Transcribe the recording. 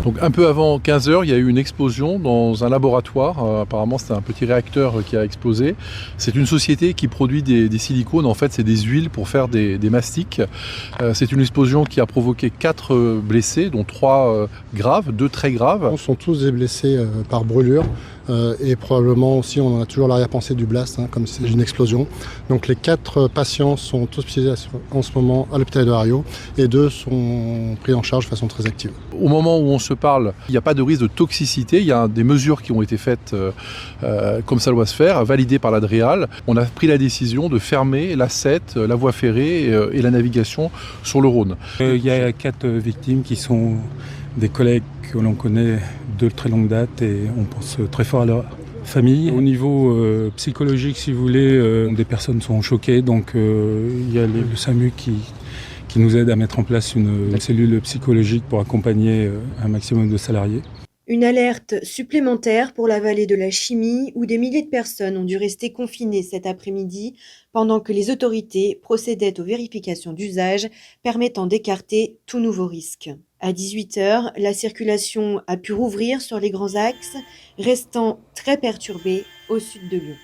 Donc un peu avant 15 heures, il y a eu une explosion dans un laboratoire. Apparemment, c'était un petit réacteur qui a explosé. C'est une société qui produit des silicones. En fait, c'est des huiles pour faire des mastiques. C'est une explosion qui a provoqué 4 blessés, dont 3 graves, 2 très graves. Ils sont tous des blessés par brûlure. Et probablement aussi, on a toujours l'arrière-pensée du blast, comme c'est une explosion. Donc les 4 patients sont hospitalisés en ce moment à l'hôpital de Hario et 2 sont pris en charge de façon très active. Au moment où on se parle, il n'y a pas de risque de toxicité. Il y a des mesures qui ont été faites comme ça doit se faire, validées par la DREAL. On a pris la décision de fermer l'A7, la voie ferrée et la navigation sur le Rhône. Il y a 4 victimes qui sont des collègues que l'on connaît de très longue date et on pense très fort à leur famille. Au niveau psychologique, si vous voulez, des personnes sont choquées, donc il y a le SAMU qui nous aide à mettre en place une cellule psychologique pour accompagner un maximum de salariés. Une alerte supplémentaire pour la vallée de la Chimie, où des milliers de personnes ont dû rester confinées cet après-midi pendant que les autorités procédaient aux vérifications d'usage permettant d'écarter tout nouveau risque. À 18h, la circulation a pu rouvrir sur les grands axes, restant très perturbée au sud de Lyon.